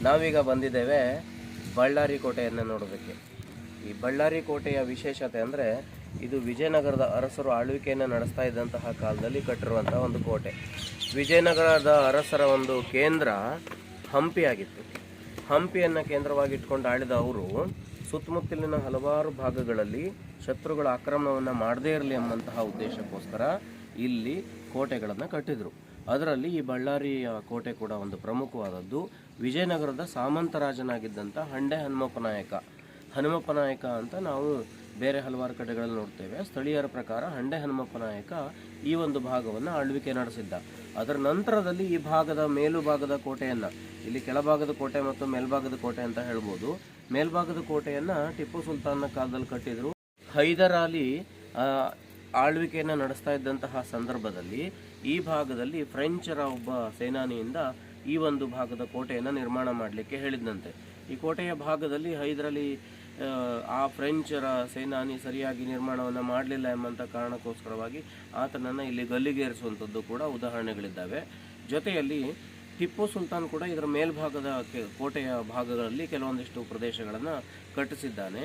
ನಾವೀಗ ಬಂದಿದ್ದೇವೆ ಬಳ್ಳಾರಿ ಕೋಟೆಯನ್ನು ನೋಡೋದಕ್ಕೆ. ಈ ಬಳ್ಳಾರಿ ಕೋಟೆಯ ವಿಶೇಷತೆ ಅಂದರೆ ಇದು ವಿಜಯನಗರದ ಅರಸರು ಆಳ್ವಿಕೆಯನ್ನು ನಡೆಸ್ತಾ ಇದ್ದಂತಹ ಕಾಲದಲ್ಲಿ ಕಟ್ಟಿರುವಂಥ ಒಂದು ಕೋಟೆ. ವಿಜಯನಗರದ ಅರಸರ ಒಂದು ಕೇಂದ್ರ ಹಂಪಿಯಾಗಿತ್ತು. ಹಂಪಿಯನ್ನು ಕೇಂದ್ರವಾಗಿ ಇಟ್ಕೊಂಡು ಆಳಿದ ಅವರು ಸುತ್ತಮುತ್ತಲಿನ ಹಲವಾರು ಭಾಗಗಳಲ್ಲಿ ಶತ್ರುಗಳ ಆಕ್ರಮಣವನ್ನು ಮಾಡದೇ ಇರಲಿ ಎಂಬಂತಹ ಉದ್ದೇಶಕ್ಕೋಸ್ಕರ ಇಲ್ಲಿ ಕೋಟೆಗಳನ್ನು ಕಟ್ಟಿದರು. ಅದರಲ್ಲಿ ಈ ಬಳ್ಳಾರಿಯ ಕೋಟೆ ಕೂಡ ಒಂದು ಪ್ರಮುಖವಾದದ್ದು. ವಿಜಯನಗರದ ಸಾಮಂತ ರಾಜನಾಗಿದ್ದಂಥ ಹಂಡೆ ಹನುಮಪ್ಪ ನಾಯಕ ಅಂತ ನಾವು ಬೇರೆ ಹಲವಾರು ಕಡೆಗಳಲ್ಲಿ ನೋಡ್ತೇವೆ. ಸ್ಥಳೀಯರ ಪ್ರಕಾರ ಹಂಡೆ ಹನುಮಪ್ಪ ನಾಯಕ ಈ ಒಂದು ಭಾಗವನ್ನು ಆಳ್ವಿಕೆ ನಡೆಸಿದ್ದ. ಅದರ ನಂತರದಲ್ಲಿ ಈ ಭಾಗದ ಮೇಲುಭಾಗದ ಕೋಟೆಯನ್ನು, ಇಲ್ಲಿ ಕೆಳಭಾಗದ ಕೋಟೆ ಮತ್ತು ಮೇಲ್ಭಾಗದ ಕೋಟೆ ಅಂತ ಹೇಳ್ಬೋದು, ಮೇಲ್ಭಾಗದ ಕೋಟೆಯನ್ನು ಟಿಪ್ಪು ಸುಲ್ತಾನ್ನ ಕಾಲದಲ್ಲಿ ಕಟ್ಟಿದರು. ಹೈದರ್ ಅಲಿ ಆಳ್ವಿಕೆಯನ್ನು ನಡೆಸ್ತಾ ಇದ್ದಂತಹ ಸಂದರ್ಭದಲ್ಲಿ ಈ ಭಾಗದಲ್ಲಿ ಫ್ರೆಂಚರ ಒಬ್ಬ ಸೇನಾನಿಯಿಂದ ಈ ಒಂದು ಭಾಗದ ಕೋಟೆಯನ್ನು ನಿರ್ಮಾಣ ಮಾಡಲಿಕ್ಕೆ ಹೇಳಿದಂತೆ. ಈ ಕೋಟೆಯ ಭಾಗದಲ್ಲಿ ಹೈದರ್ ಅಲಿ ಆ ಫ್ರೆಂಚರ ಸೇನಾನಿ ಸರಿಯಾಗಿ ನಿರ್ಮಾಣವನ್ನು ಮಾಡಲಿಲ್ಲ ಎಂಬಂಥ ಕಾರಣಕ್ಕೋಸ್ಕರವಾಗಿ ಆತನನ್ನು ಇಲ್ಲಿ ಗಲ್ಲಿಗೇರಿಸುವಂಥದ್ದು ಕೂಡ ಉದಾಹರಣೆಗಳಿದ್ದಾವೆ. ಜೊತೆಯಲ್ಲಿ ಟಿಪ್ಪು ಸುಲ್ತಾನ್ ಕೂಡ ಇದರ ಮೇಲ್ಭಾಗದ ಕೋಟೆಯ ಭಾಗಗಳಲ್ಲಿ ಕೆಲವೊಂದಿಷ್ಟು ಪ್ರದೇಶಗಳನ್ನು ಕಟ್ಟಿಸಿದ್ದಾನೆ.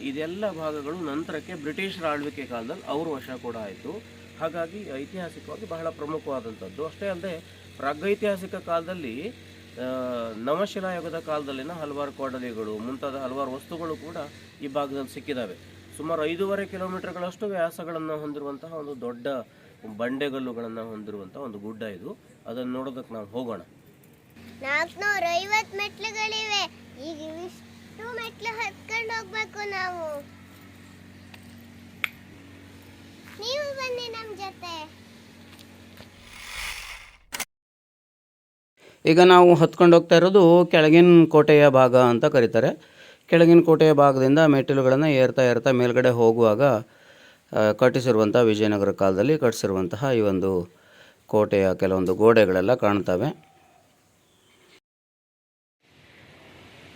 ಇದೆಲ್ಲ ಭಾಗಗಳು ನಂತರಕ್ಕೆ ಬ್ರಿಟಿಷರ ಆಳ್ವಿಕೆ ಕಾಲದಲ್ಲಿ ಅವರು ವಶ ಕೂಡ ಆಯಿತು. ಹಾಗಾಗಿ ಐತಿಹಾಸಿಕವಾಗಿ ಬಹಳ ಪ್ರಮುಖವಾದಂಥದ್ದು. ಅಷ್ಟೇ ಅಲ್ಲದೆ ಪ್ರಾಗೈತಿಹಾಸಿಕ ಕಾಲದಲ್ಲಿ ನವಶಿಲಾಯುಗದ ಕಾಲದಲ್ಲಿನ ಹಲವಾರು ಕೊಡಲಿಗಳು ಮುಂತಾದ ಹಲವಾರು ವಸ್ತುಗಳು ಕೂಡ ಈ ಭಾಗದಲ್ಲಿ ಸಿಕ್ಕಿದ್ದಾವೆ. ಸುಮಾರು 5.5 ಕಿಲೋಮೀಟರ್ಗಳಷ್ಟು ವ್ಯಾಸಗಳನ್ನು ಹೊಂದಿರುವಂತಹ ಒಂದು ದೊಡ್ಡ ಬಂಡೆಗಲ್ಲುಗಳನ್ನು ಹೊಂದಿರುವಂತಹ ಒಂದು ಗುಡ್ಡ ಇದು. ಅದನ್ನು ನೋಡೋದಕ್ಕೆ ನಾವು ಹೋಗೋಣ. 450 ಮೆಟ್ಲುಗಳಿವೆ. ಈಗ ಇಷ್ಟು ಮೆಟ್ಲು ಹತ್ಕೊಂಡು ಹೋಗ್ಬೇಕು ನಾವು. ನೀವು ಬನ್ನಿ ನಮ್ಮ ಜೊತೆ. ಈಗ ನಾವು ಹತ್ಕೊಂಡು ಹೋಗ್ತಾ ಇರೋದು ಕೆಳಗಿನ ಕೋಟೆಯ ಭಾಗ ಅಂತ ಕರೀತಾರೆ. ಕೆಳಗಿನ ಕೋಟೆಯ ಭಾಗದಿಂದ ಮೆಟ್ಟಿಲುಗಳನ್ನು ಏರ್ತಾ ಮೇಲ್ಗಡೆ ಹೋಗುವಾಗ ಕಟ್ಟಿಸಿರುವಂಥ ವಿಜಯನಗರ ಕಾಲದಲ್ಲಿ ಕಟ್ಟಿಸಿರುವಂತಹ ಈ ಒಂದು ಕೋಟೆಯ ಕೆಲವೊಂದು ಗೋಡೆಗಳೆಲ್ಲ ಕಾಣ್ತವೆ.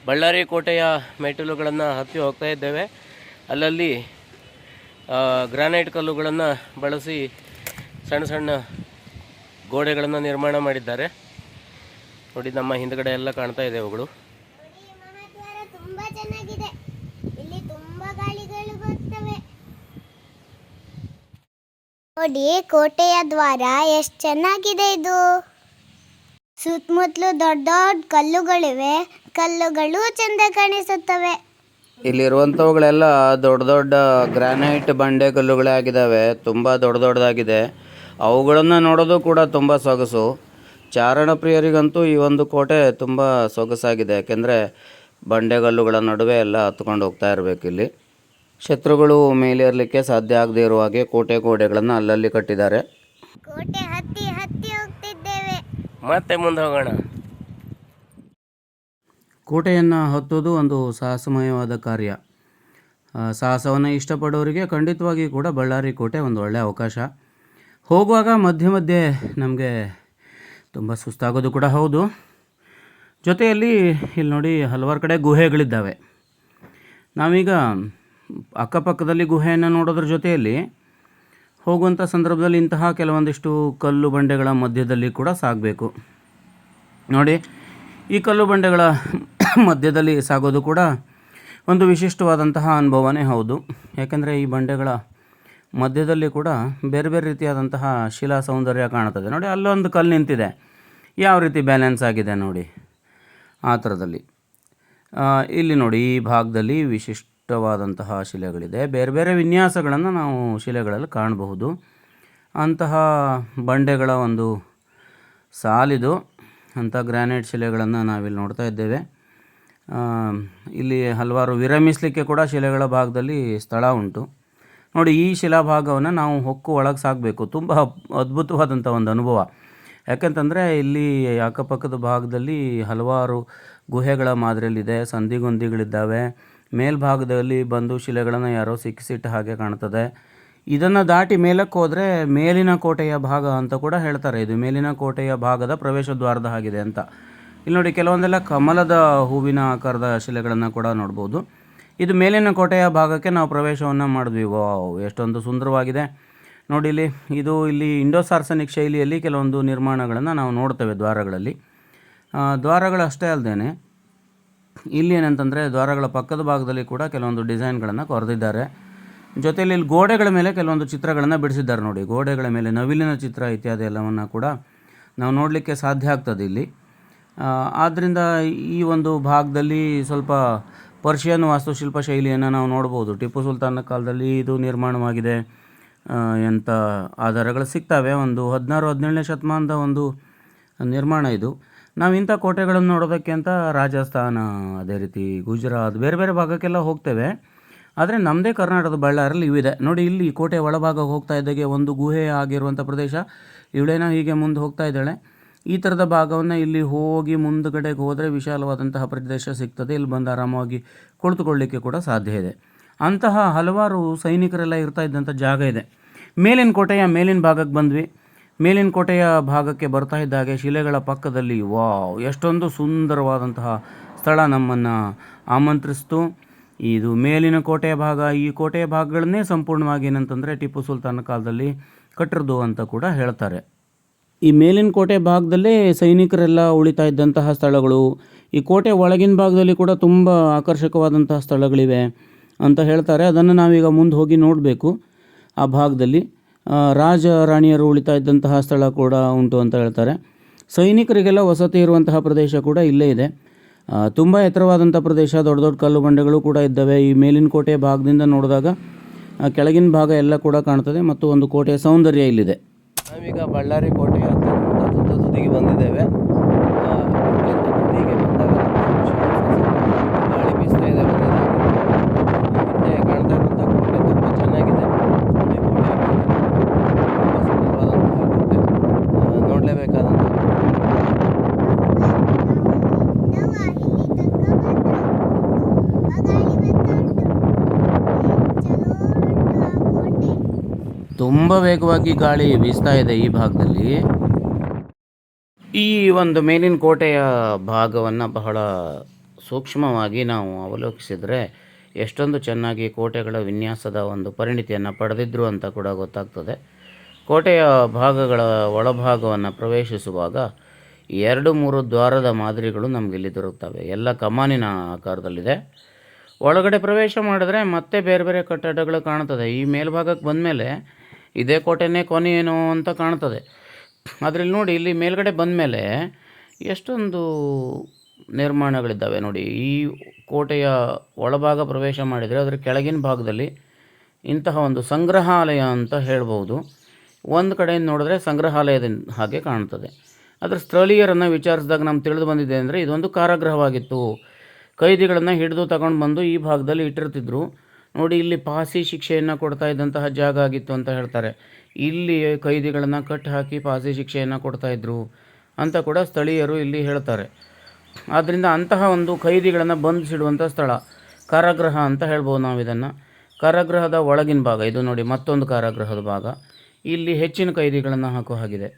ಬಳ್ಳಾರಿ ಕೋಟೆಯ ಮೆಟ್ಟಿಲುಗಳನ್ನು ಹತ್ತಿ ಹೋಗ್ತಾ ಇದ್ದೇವೆ. ಅಲ್ಲಲ್ಲಿ ಗ್ರಾನೈಟ್ ಕಲ್ಲುಗಳನ್ನು ಬಳಸಿ ಸಣ್ಣ ಸಣ್ಣ ಗೋಡೆಗಳನ್ನು ನಿರ್ಮಾಣ ಮಾಡಿದ್ದಾರೆ. ನೋಡಿ, ನಮ್ಮ ಹಿಂದ್ಗಡೆ ಎಲ್ಲ ಕಾಣ್ತಾ ಇದೆ ಅವುಗಳು. ತುಂಬಾ ಚೆನ್ನಾಗಿದೆ. ಇಲ್ಲಿ ತುಂಬಾ ಗಾಳಿಗಳು ಬರ್ತವೆ. ನೋಡಿ, ಕೋಟೆಯ ದ್ವಾರ ಎಷ್ಟು ಚೆನ್ನಾಗಿದೆ. ಇದು ಸುತ್ತಮುತ್ತಲು ದೊಡ್ಡ ದೊಡ್ಡ ಕಲ್ಲುಗಳಿವೆ. ಕಲ್ಲುಗಳು ಚಂದ ಕಾಣಿಸುತ್ತವೆ. ಇಲ್ಲಿರುವಂಥವುಗಳೆಲ್ಲ ದೊಡ್ಡ ದೊಡ್ಡ ಗ್ರಾನೈಟ್ ಬಂಡೆ ಕಲ್ಲುಗಳೇ ಆಗಿದ್ದಾವೆ. ತುಂಬ ದೊಡ್ಡದಾಗಿದೆ. ಅವುಗಳನ್ನು ನೋಡೋದು ಕೂಡ ತುಂಬ ಸೊಗಸು. ಚಾರಣ ಪ್ರಿಯರಿಗಂತೂ ಈ ಒಂದು ಕೋಟೆ ತುಂಬ ಸೊಗಸಾಗಿದೆ. ಯಾಕೆಂದರೆ ಬಂಡೆಗಲ್ಲುಗಳ ನಡುವೆ ಎಲ್ಲ ಹತ್ಕೊಂಡು ಹೋಗ್ತಾ ಇರಬೇಕು. ಇಲ್ಲಿ ಶತ್ರುಗಳು ಮೇಲೇರಲಿಕ್ಕೆ ಸಾಧ್ಯ ಆಗದೇ ಇರುವ ಹಾಗೆ ಕೋಟೆ ಗೋಡೆಗಳನ್ನು ಅಲ್ಲಲ್ಲಿ ಕಟ್ಟಿದ್ದಾರೆ. ಕೋಟೆ ಹತ್ತಿ ಹೋಗ್ತಿದ್ದೇವೆ. ಮತ್ತೆ ಮುಂದೆ ಹೋಗೋಣ. ಕೋಟೆಯನ್ನು ಹತ್ತೋದು ಒಂದು ಸಾಹಸಮಯವಾದ ಕಾರ್ಯ. ಸಾಹಸವನ್ನು ಇಷ್ಟಪಡೋರಿಗೆ ಖಂಡಿತವಾಗಿ ಕೂಡ ಬಳ್ಳಾರಿ ಕೋಟೆ ಒಂದು ಒಳ್ಳೆಯ ಅವಕಾಶ. ಹೋಗುವಾಗ ಮಧ್ಯೆ ನಮಗೆ ತುಂಬ ಸುಸ್ತಾಗೋದು ಕೂಡ ಹೌದು. ಜೊತೆಯಲ್ಲಿ ಇಲ್ಲಿ ನೋಡಿ, ಹಲವಾರು ಕಡೆ ಗುಹೆಗಳಿದ್ದಾವೆ. ನಾವೀಗ ಅಕ್ಕಪಕ್ಕದಲ್ಲಿ ಗುಹೆಯನ್ನು ನೋಡೋದ್ರ ಜೊತೆಯಲ್ಲಿ ಹೋಗುವಂಥ ಸಂದರ್ಭದಲ್ಲಿ ಇಂತಹ ಕೆಲವೊಂದಿಷ್ಟು ಕಲ್ಲು ಬಂಡೆಗಳ ಮಧ್ಯದಲ್ಲಿ ಕೂಡ ಸಾಗಬೇಕು. ನೋಡಿ, ಈ ಕಲ್ಲು ಬಂಡೆಗಳ ಮಧ್ಯದಲ್ಲಿ ಸಾಗೋದು ಕೂಡ ಒಂದು ವಿಶಿಷ್ಟವಾದಂತಹ ಅನುಭವನೇ ಹೌದು. ಯಾಕೆಂದರೆ ಈ ಬಂಡೆಗಳ ಮಧ್ಯದಲ್ಲಿ ಕೂಡ ಬೇರೆ ಬೇರೆ ರೀತಿಯಾದಂತಹ ಶಿಲಾ ಸೌಂದರ್ಯ ಕಾಣ್ತದೆ. ನೋಡಿ, ಅಲ್ಲೊಂದು ಕಲ್ಲು ನಿಂತಿದೆ, ಯಾವ ರೀತಿ ಬ್ಯಾಲೆನ್ಸ್ ಆಗಿದೆ ನೋಡಿ ಆ ಥರದಲ್ಲಿ. ಇಲ್ಲಿ ನೋಡಿ, ಈ ಭಾಗದಲ್ಲಿ ವಿಶಿಷ್ಟವಾದಂತಹ ಶಿಲೆಗಳಿದೆ. ಬೇರೆ ಬೇರೆ ವಿನ್ಯಾಸಗಳನ್ನು ನಾವು ಶಿಲೆಗಳಲ್ಲಿ ಕಾಣಬಹುದು. ಅಂತಹ ಬಂಡೆಗಳ ಒಂದು ಸಾಲಿದು. ಅಂಥ ಗ್ರಾನೈಟ್ ಶಿಲೆಗಳನ್ನು ನಾವಿಲ್ಲಿ ನೋಡ್ತಾ ಇದ್ದೇವೆ. ಇಲ್ಲಿ ಹಲವಾರು ವಿರಮಿಸಲಿಕ್ಕೆ ಕೂಡ ಶಿಲೆಗಳ ಭಾಗದಲ್ಲಿ ಸ್ಥಳ ಉಂಟು. ನೋಡಿ, ಈ ಶಿಲಾಭಾಗವನ್ನು ನಾವು ಹೊಕ್ಕು ಒಳಗೆ ಸಾಗಬೇಕು. ತುಂಬ ಅದ್ಭುತವಾದಂಥ ಒಂದು ಅನುಭವ. ಯಾಕಂತಂದರೆ ಇಲ್ಲಿ ಅಕ್ಕಪಕ್ಕದ ಭಾಗದಲ್ಲಿ ಹಲವಾರು ಗುಹೆಗಳ ಮಾದರಿಯಲ್ಲಿದೆ, ಸಂದಿಗೊಂದಿಗಳಿದ್ದಾವೆ. ಮೇಲ್ಭಾಗದಲ್ಲಿ ಬಂದು ಶಿಲೆಗಳನ್ನು ಯಾರೋ ಸಿಕ್ಕಿಸಿಟ್ಟ ಹಾಗೆ ಕಾಣ್ತದೆ. ಇದನ್ನು ದಾಟಿ ಮೇಲಕ್ಕೆ ಹೋದರೆ ಮೇಲಿನ ಕೋಟೆಯ ಭಾಗ ಅಂತ ಕೂಡ ಹೇಳ್ತಾರೆ. ಇದು ಮೇಲಿನ ಕೋಟೆಯ ಭಾಗದ ಪ್ರವೇಶ ದ್ವಾರದ ಹಾಗಿದೆ ಅಂತ. ಇಲ್ಲಿ ನೋಡಿ, ಕೆಲವೊಂದೆಲ್ಲ ಕಮಲದ ಹೂವಿನ ಆಕಾರದ ಶಿಲೆಗಳನ್ನು ಕೂಡ ನೋಡ್ಬೋದು. ಇದು ಮೇಲಿನ ಕೋಟೆಯ ಭಾಗಕ್ಕೆ ನಾವು ಪ್ರವೇಶವನ್ನು ಮಾಡಿದ್ವಿ. ವಾವ್, ಎಷ್ಟೊಂದು ಸುಂದರವಾಗಿದೆ ನೋಡಿ. ಇಲ್ಲಿ ಇಂಡೋ ಸಾರ್ಸನಿಕ್ ಶೈಲಿಯಲ್ಲಿ ಕೆಲವೊಂದು ನಿರ್ಮಾಣಗಳನ್ನು ನಾವು ನೋಡ್ತೇವೆ ದ್ವಾರಗಳಲ್ಲಿ. ದ್ವಾರಗಳಷ್ಟೇ ಅಲ್ಲದೆ ಇಲ್ಲಿ ಏನಂತಂದರೆ ದ್ವಾರಗಳ ಪಕ್ಕದ ಭಾಗದಲ್ಲಿ ಕೂಡ ಕೆಲವೊಂದು ಡಿಸೈನ್ಗಳನ್ನು ಕೊರೆದಿದ್ದಾರೆ. ಜೊತೆಯಲ್ಲಿ ಇಲ್ಲಿ ಗೋಡೆಗಳ ಮೇಲೆ ಕೆಲವೊಂದು ಚಿತ್ರಗಳನ್ನು ಬಿಡಿಸಿದ್ದಾರೆ ನೋಡಿ. ಗೋಡೆಗಳ ಮೇಲೆ ನವಿಲಿನ ಚಿತ್ರ ಇತ್ಯಾದಿ ಎಲ್ಲವನ್ನು ಕೂಡ ನಾವು ನೋಡಲಿಕ್ಕೆ ಸಾಧ್ಯ ಆಗ್ತದೆ ಇಲ್ಲಿ. ಆದ್ದರಿಂದ ಈ ಒಂದು ಭಾಗದಲ್ಲಿ ಸ್ವಲ್ಪ ಪರ್ಷಿಯನ್ ವಾಸ್ತುಶಿಲ್ಪ ಶೈಲಿಯನ್ನು ನಾವು ನೋಡ್ಬೋದು. ಟಿಪ್ಪು ಸುಲ್ತಾನ್ನ ಕಾಲದಲ್ಲಿ ಇದು ನಿರ್ಮಾಣವಾಗಿದೆ ಅಂತ ಆಧಾರಗಳು ಸಿಗ್ತವೆ. ಒಂದು 16-17ನೇ ಶತಮಾನದ ಒಂದು ನಿರ್ಮಾಣ ಇದು. ನಾವು ಇಂಥ ಕೋಟೆಗಳನ್ನು ನೋಡೋದಕ್ಕೆ ಅಂತ ರಾಜಸ್ಥಾನ, ಅದೇ ರೀತಿ ಗುಜರಾತ್, ಬೇರೆ ಬೇರೆ ಭಾಗಕ್ಕೆಲ್ಲ ಹೋಗ್ತೇವೆ. ಆದರೆ ನಮ್ಮದೇ ಕರ್ನಾಟಕದ ಬಳ್ಳಾರಲ್ಲಿ ಇವಿದೆ ನೋಡಿ. ಇಲ್ಲಿ ಕೋಟೆ ಒಳಭಾಗಕ್ಕೆ ಹೋಗ್ತಾ ಇದ್ದಾಗೆ ಒಂದು ಗುಹೆ ಆಗಿರುವಂಥ ಪ್ರದೇಶ, ಇವಳೇನೋ ಹೀಗೆ ಮುಂದೆ ಹೋಗ್ತಾ ಇದ್ದಾಳೆ. ಈ ಥರದ ಭಾಗವನ್ನು ಇಲ್ಲಿ ಹೋಗಿ ಮುಂದುಗಡೆಗೆ ಹೋದರೆ ವಿಶಾಲವಾದಂತಹ ಪ್ರದೇಶ ಸಿಗ್ತದೆ. ಇಲ್ಲಿ ಬಂದು ಆರಾಮವಾಗಿ ಕುಳಿತುಕೊಳ್ಳಲಿಕ್ಕೆ ಕೂಡ ಸಾಧ್ಯ ಇದೆ. ಅಂತಹ ಹಲವಾರು ಸೈನಿಕರೆಲ್ಲ ಇರ್ತಾ ಇದ್ದಂಥ ಜಾಗ ಇದೆ. ಮೇಲಿನ ಕೋಟೆಯ ಮೇಲಿನ ಭಾಗಕ್ಕೆ ಬಂದ್ವಿ. ಮೇಲಿನ ಕೋಟೆಯ ಭಾಗಕ್ಕೆ ಬರ್ತಾ ಇದ್ದಾಗೆ ಶಿಲೆಗಳ ಪಕ್ಕದಲ್ಲಿ ವಾವ್, ಎಷ್ಟೊಂದು ಸುಂದರವಾದಂತಹ ಸ್ಥಳ ನಮ್ಮನ್ನು ಆಮಂತ್ರಿಸ್ತು. ಇದು ಮೇಲಿನ ಕೋಟೆಯ ಭಾಗ. ಈ ಕೋಟೆಯ ಭಾಗಗಳನ್ನೇ ಸಂಪೂರ್ಣವಾಗಿ ಏನಂತಂದರೆ ಟಿಪ್ಪು ಸುಲ್ತಾನ ಕಾಲದಲ್ಲಿ ಕಟ್ಟಿರೋದು ಅಂತ ಕೂಡ ಹೇಳ್ತಾರೆ. ಈ ಮೇಲಿನ ಕೋಟೆ ಭಾಗದಲ್ಲೇ ಸೈನಿಕರೆಲ್ಲ ಉಳಿತಾ ಇದ್ದಂತಹ ಸ್ಥಳಗಳು. ಈ ಕೋಟೆ ಒಳಗಿನ ಭಾಗದಲ್ಲಿ ಕೂಡ ತುಂಬ ಆಕರ್ಷಕವಾದಂತಹ ಸ್ಥಳಗಳಿವೆ ಅಂತ ಹೇಳ್ತಾರೆ. ಅದನ್ನು ನಾವೀಗ ಮುಂದೆ ಹೋಗಿ ನೋಡಬೇಕು. ಆ ಭಾಗದಲ್ಲಿ ರಾಜ ರಾಣಿಯರು ಉಳಿತಾ ಇದ್ದಂತಹ ಸ್ಥಳ ಕೂಡ ಉಂಟು ಅಂತ ಹೇಳ್ತಾರೆ. ಸೈನಿಕರಿಗೆಲ್ಲ ವಸತಿ ಇರುವಂತಹ ಪ್ರದೇಶ ಕೂಡ ಇಲ್ಲೇ ಇದೆ. ತುಂಬ ಎತ್ತರವಾದಂಥ ಪ್ರದೇಶ, ದೊಡ್ಡ ದೊಡ್ಡ ಕಲ್ಲು ಬಂಡೆಗಳು ಕೂಡ ಇದ್ದಾವೆ. ಈ ಮೇಲಿನ ಕೋಟೆಯ ಭಾಗದಿಂದ ನೋಡಿದಾಗ ಕೆಳಗಿನ ಭಾಗ ಎಲ್ಲ ಕೂಡ ಕಾಣ್ತದೆ ಮತ್ತು ಒಂದು ಕೋಟೆಯ ಸೌಂದರ್ಯ ಇಲ್ಲಿದೆ. ನಾವೀಗ ಬಳ್ಳಾರಿ ಕೋಟೆಯ ಅತ್ಯಂತ ತುದಿಗೆ ಬಂದಿದ್ದೇವೆ. ಅತ್ಯಂತ ತುದಿಗೆ ಬಂದಾಗ ಗಾಳಿ ಬೀಸ್ತಾ ಇದೆ. ಹಿಂದೆ ಕಾಣ್ತಾ ಇರುವಂಥ ಕೋಟೆ ತುಂಬ ಚೆನ್ನಾಗಿದೆ. ನೋಡಲೇಬೇಕಾದಂಥ ತುಂಬ ವೇಗವಾಗಿ ಗಾಳಿ ಬೀಸ್ತಾ ಇದೆ ಈ ಭಾಗದಲ್ಲಿ. ಈ ಒಂದು ಮೇಲಿನ ಕೋಟೆಯ ಭಾಗವನ್ನು ಬಹಳ ಸೂಕ್ಷ್ಮವಾಗಿ ನಾವು ಅವಲೋಕಿಸಿದರೆ ಎಷ್ಟೊಂದು ಚೆನ್ನಾಗಿ ಕೋಟೆಗಳ ವಿನ್ಯಾಸದ ಒಂದು ಪರಿಣಿತಿಯನ್ನು ಪಡೆದಿದ್ರು ಅಂತ ಕೂಡ ಗೊತ್ತಾಗ್ತದೆ. ಕೋಟೆಯ ಭಾಗಗಳ ಒಳಭಾಗವನ್ನು ಪ್ರವೇಶಿಸುವಾಗ 2-3 ದ್ವಾರದ ಮಾದರಿಗಳು ನಮಗಿಲ್ಲಿ ದೊರಕ್ತವೆ. ಎಲ್ಲ ಕಮಾನಿನ ಆಕಾರದಲ್ಲಿದೆ. ಒಳಗಡೆ ಪ್ರವೇಶ ಮಾಡಿದ್ರೆ ಮತ್ತೆ ಬೇರೆ ಬೇರೆ ಕಟ್ಟಡಗಳು ಕಾಣ್ತದೆ. ಈ ಮೇಲ್ಭಾಗಕ್ಕೆ ಬಂದಮೇಲೆ ಇದೇ ಕೋಟೆನೇ ಕೊನೆಯೇನೋ ಅಂತ ಕಾಣ್ತದೆ. ಅದರಲ್ಲಿ ನೋಡಿ, ಇಲ್ಲಿ ಮೇಲ್ಗಡೆ ಬಂದಮೇಲೆ ಎಷ್ಟೊಂದು ನಿರ್ಮಾಣಗಳಿದ್ದಾವೆ ನೋಡಿ. ಈ ಕೋಟೆಯ ಒಳಭಾಗ ಪ್ರವೇಶ ಮಾಡಿದರೆ ಅದರ ಕೆಳಗಿನ ಭಾಗದಲ್ಲಿ ಇಂತಹ ಒಂದು ಸಂಗ್ರಹಾಲಯ ಅಂತ ಹೇಳ್ಬೋದು. ಒಂದು ಕಡೆಯಿಂದ ನೋಡಿದ್ರೆ ಸಂಗ್ರಹಾಲಯದ ಹಾಗೆ ಕಾಣ್ತದೆ. ಅದರ ಸ್ಥಳೀಯರನ್ನು ವಿಚಾರಿಸಿದಾಗ ನಮ್ಗೆ ತಿಳಿದು ಬಂದಿದೆ ಅಂದರೆ ಇದೊಂದು ಕಾರಾಗೃಹವಾಗಿತ್ತು. ಕೈದಿಗಳನ್ನು ಹಿಡಿದು ತಗೊಂಡು ಬಂದು ಈ ಭಾಗದಲ್ಲಿ ಇಟ್ಟಿರ್ತಿದ್ರು ನೋಡಿ. ಇಲ್ಲಿ ಫಾಸಿ ಶಿಕ್ಷೆಯನ್ನು ಕೊಡ್ತಾ ಇದ್ದಂತಹ ಜಾಗ ಆಗಿತ್ತು ಅಂತ ಹೇಳ್ತಾರೆ. ಇಲ್ಲಿ ಕೈದಿಗಳನ್ನು ಕಟ್ಟಿ ಹಾಕಿ ಫಾಸಿ ಶಿಕ್ಷೆಯನ್ನು ಕೊಡ್ತಾಯಿದ್ರು ಅಂತ ಕೂಡ ಸ್ಥಳೀಯರು ಇಲ್ಲಿ ಹೇಳ್ತಾರೆ. ಆದ್ದರಿಂದ ಅಂತಹ ಒಂದು ಕೈದಿಗಳನ್ನು ಬಂಧಿಸಿಡುವಂಥ ಸ್ಥಳ ಕಾರಾಗೃಹ ಅಂತ ಹೇಳ್ಬೋದು ನಾವು ಇದನ್ನು. ಕಾರಾಗೃಹದ ಒಳಗಿನ ಭಾಗ ಇದು ನೋಡಿ, ಮತ್ತೊಂದು ಕಾರಾಗೃಹದ ಭಾಗ. ಇಲ್ಲಿ ಹೆಚ್ಚಿನ ಕೈದಿಗಳನ್ನು ಹಾಕೋ ಹಾಗಿದೆ.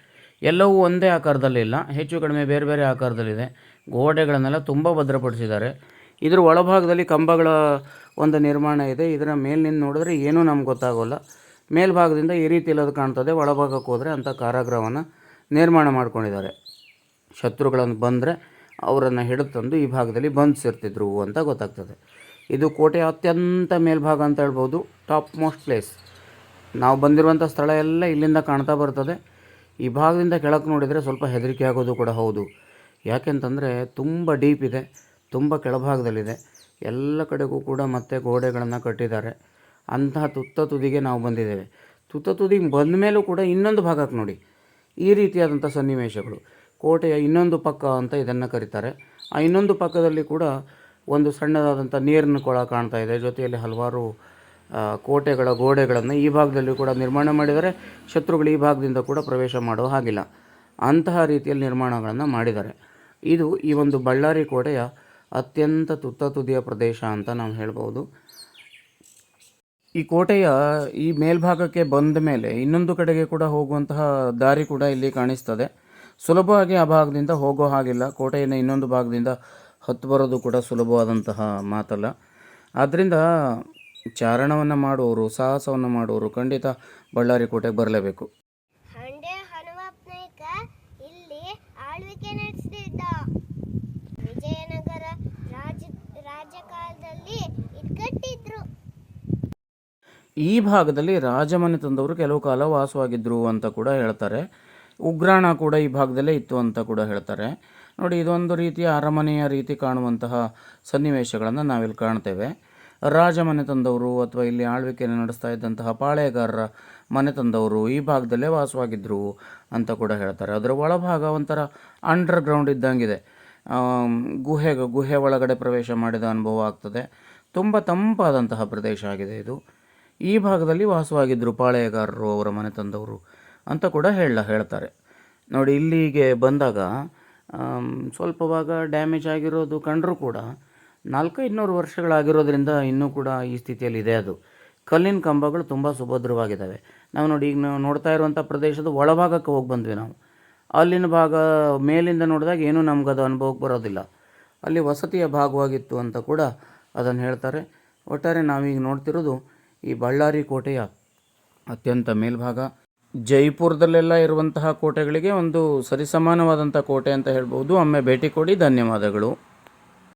ಎಲ್ಲವೂ ಒಂದೇ ಆಕಾರದಲ್ಲಿಲ್ಲ, ಹೆಚ್ಚು ಕಡಿಮೆ ಬೇರೆ ಬೇರೆ ಆಕಾರದಲ್ಲಿದೆ. ಗೋಡೆಗಳನ್ನೆಲ್ಲ ತುಂಬ ಭದ್ರಪಡಿಸಿದ್ದಾರೆ. ಇದ್ರ ಒಳಭಾಗದಲ್ಲಿ ಕಂಬಗಳ ಒಂದು ನಿರ್ಮಾಣ ಇದೆ. ಇದರ ಮೇಲಿನಿಂದ ನೋಡಿದ್ರೆ ಏನೂ ನಮ್ಗೆ ಗೊತ್ತಾಗೋಲ್ಲ. ಮೇಲ್ಭಾಗದಿಂದ ಈ ರೀತಿ ಇಲ್ಲದು ಕಾಣ್ತದೆ. ಒಳಭಾಗಕ್ಕೆ ಹೋದರೆ ಅಂಥ ಕಾರಾಗೃಹವನ್ನು ನಿರ್ಮಾಣ ಮಾಡ್ಕೊಂಡಿದ್ದಾರೆ. ಶತ್ರುಗಳನ್ನು ಬಂದರೆ ಅವರನ್ನು ಹಿಡಿದು ತಂದು ಈ ಭಾಗದಲ್ಲಿ ಬಂಧಿಸಿರ್ತಿದ್ರು ಅಂತ ಗೊತ್ತಾಗ್ತದೆ. ಇದು ಕೋಟೆಯ ಅತ್ಯಂತ ಮೇಲ್ಭಾಗ ಅಂತ ಹೇಳ್ಬೋದು, ಟಾಪ್ ಮೋಸ್ಟ್ ಪ್ಲೇಸ್. ನಾವು ಬಂದಿರುವಂಥ ಸ್ಥಳ ಎಲ್ಲ ಇಲ್ಲಿಂದ ಕಾಣ್ತಾ ಬರ್ತದೆ. ಈ ಭಾಗದಿಂದ ಕೆಳಕ್ಕೆ ನೋಡಿದರೆ ಸ್ವಲ್ಪ ಹೆದರಿಕೆ ಆಗೋದು ಕೂಡ ಹೌದು. ಯಾಕೆಂತಂದರೆ ತುಂಬ ಡೀಪ್ ಇದೆ, ತುಂಬ ಕೆಳಭಾಗದಲ್ಲಿದೆ. ಎಲ್ಲ ಕಡೆಗೂ ಕೂಡ ಮತ್ತೆ ಗೋಡೆಗಳನ್ನು ಕಟ್ಟಿದ್ದಾರೆ. ಅಂತಹ ತುತ್ತ ತುದಿಗೆ ನಾವು ಬಂದಿದ್ದೇವೆ. ತುತ್ತ ತುದಿಗೆ ಬಂದ ಮೇಲೂ ಕೂಡ ಇನ್ನೊಂದು ಭಾಗಕ್ಕೆ ನೋಡಿ, ಈ ರೀತಿಯಾದಂಥ ಸನ್ನಿವೇಶಗಳು. ಕೋಟೆಯ ಇನ್ನೊಂದು ಪಕ್ಕ ಅಂತ ಇದನ್ನು ಕರೀತಾರೆ. ಆ ಇನ್ನೊಂದು ಪಕ್ಕದಲ್ಲಿ ಕೂಡ ಒಂದು ಸಣ್ಣದಾದಂಥ ನೀರಿನ ಕೊಳ ಕಾಣ್ತಾ ಇದೆ. ಜೊತೆಯಲ್ಲಿ ಹಲವಾರು ಕೋಟೆಗಳ ಗೋಡೆಗಳನ್ನು ಈ ಭಾಗದಲ್ಲಿ ಕೂಡ ನಿರ್ಮಾಣ ಮಾಡಿದ್ದಾರೆ. ಶತ್ರುಗಳು ಈ ಭಾಗದಿಂದ ಕೂಡ ಪ್ರವೇಶ ಮಾಡೋ ಹಾಗಿಲ್ಲ, ಅಂತಹ ರೀತಿಯಲ್ಲಿ ನಿರ್ಮಾಣಗಳನ್ನು ಮಾಡಿದ್ದಾರೆ. ಇದು ಈ ಒಂದು ಬಳ್ಳಾರಿ ಕೋಟೆಯ ಅತ್ಯಂತ ತುತ್ತ ತುದಿಯ ಪ್ರದೇಶ ಅಂತ ನಾವು ಹೇಳ್ಬೋದು. ಈ ಕೋಟೆಯ ಈ ಮೇಲ್ಭಾಗಕ್ಕೆ ಬಂದ ಮೇಲೆ ಇನ್ನೊಂದು ಕಡೆಗೆ ಕೂಡ ಹೋಗುವಂತಹ ದಾರಿ ಕೂಡ ಇಲ್ಲಿ ಕಾಣಿಸ್ತದೆ. ಸುಲಭವಾಗಿ ಆ ಭಾಗದಿಂದ ಹೋಗೋ ಹಾಗಿಲ್ಲ. ಕೋಟೆಯನ್ನು ಇನ್ನೊಂದು ಭಾಗದಿಂದ ಹತ್ತು ಬರೋದು ಕೂಡ ಸುಲಭವಾದಂತಹ ಮಾತಲ್ಲ. ಆದ್ದರಿಂದ ಚಾರಣವನ್ನು ಮಾಡುವವರು, ಸಾಹಸವನ್ನು ಮಾಡುವವರು ಖಂಡಿತ ಬಳ್ಳಾರಿ ಕೋಟೆಗೆ ಬರಲೇಬೇಕು. ಹಂಡೆ ಹನುಮಪ್ಪ ನಾಯ್ಕ ಇಲ್ಲಿ ಆಳ್ವಿಕೆ ನಡೆಸ್ತಿದ್ದ. ಈ ಭಾಗದಲ್ಲಿ ರಾಜಮನೆತನದವರು ಕೆಲವು ಕಾಲ ವಾಸವಾಗಿದ್ದರು ಅಂತ ಕೂಡ ಹೇಳ್ತಾರೆ. ಉಗ್ರಾಣ ಕೂಡ ಈ ಭಾಗದಲ್ಲೇ ಇತ್ತು ಅಂತ ಕೂಡ ಹೇಳ್ತಾರೆ. ನೋಡಿ, ಇದೊಂದು ರೀತಿಯ ಅರಮನೆಯ ರೀತಿ ಕಾಣುವಂತಹ ಸನ್ನಿವೇಶಗಳನ್ನು ನಾವಿಲ್ಲಿ ಕಾಣ್ತೇವೆ. ರಾಜಮನೆತನದವರು ಅಥವಾ ಇಲ್ಲಿ ಆಳ್ವಿಕೆಯನ್ನು ನಡೆಸ್ತಾ ಇದ್ದಂತಹ ಪಾಳೆಯಗಾರರ ಮನೆತನದವರು ಈ ಭಾಗದಲ್ಲೇ ವಾಸವಾಗಿದ್ದರು ಅಂತ ಕೂಡ ಹೇಳ್ತಾರೆ. ಅದರ ಒಳಭಾಗ ಒಂಥರ ಅಂಡರ್ಗ್ರೌಂಡ್ ಇದ್ದಂಗಿದೆ. ಗುಹೆ ಒಳಗಡೆ ಪ್ರವೇಶ ಮಾಡಿದ ಅನುಭವ ಆಗ್ತದೆ. ತುಂಬ ತಂಪಾದಂತಹ ಪ್ರದೇಶ ಆಗಿದೆ ಇದು. ಈ ಭಾಗದಲ್ಲಿ ವಾಸವಾಗಿದ್ದರು ಪಾಳೆಯಗಾರರು, ಅವರ ಮನೆತನದವರು ಅಂತ ಕೂಡ ಹೇಳ್ತಾರೆ. ನೋಡಿ, ಇಲ್ಲಿಗೆ ಬಂದಾಗ ಸ್ವಲ್ಪ ಭಾಗ ಡ್ಯಾಮೇಜ್ ಆಗಿರೋದು ಕಂಡರೂ ಕೂಡ 400-500 ವರ್ಷಗಳಾಗಿರೋದ್ರಿಂದ ಇನ್ನೂ ಕೂಡ ಈ ಸ್ಥಿತಿಯಲ್ಲಿ ಇದೆ. ಅದು ಕಲ್ಲಿನ ಕಂಬಗಳು ತುಂಬ ಸುಭದ್ರವಾಗಿದ್ದಾವೆ. ನಾವು ನೋಡಿ, ಈಗ ನಾವು ನೋಡ್ತಾ ಇರುವಂಥ ಪ್ರದೇಶದ ಒಳಭಾಗಕ್ಕೆ ಹೋಗಿ ಬಂದ್ವಿ ನಾವು. ಅಲ್ಲಿನ ಭಾಗ ಮೇಲಿಂದ ನೋಡಿದಾಗ ಏನೂ ನಮಗದು ಅನುಭವಕ್ಕೆ ಬರೋದಿಲ್ಲ. ಅಲ್ಲಿ ವಸತಿಯ ಭಾಗವಾಗಿತ್ತು ಅಂತ ಕೂಡ ಅದನ್ನು ಹೇಳ್ತಾರೆ. ಒಟ್ಟಾರೆ ನಾವೀಗ ನೋಡ್ತಿರೋದು ಈ ಬಳ್ಳಾರಿ ಕೋಟೆಯ ಅತ್ಯಂತ ಮೇಲ್ಭಾಗ. ಜೈಪುರದಲ್ಲೆಲ್ಲ ಇರುವಂತಹ ಕೋಟೆಗಳಿಗೆ ಒಂದು ಸರಿಸಮಾನವಾದಂಥ ಕೋಟೆ ಅಂತ ಹೇಳ್ಬೋದು. ಒಮ್ಮೆ ಭೇಟಿ ಕೊಡಿ. ಧನ್ಯವಾದಗಳು.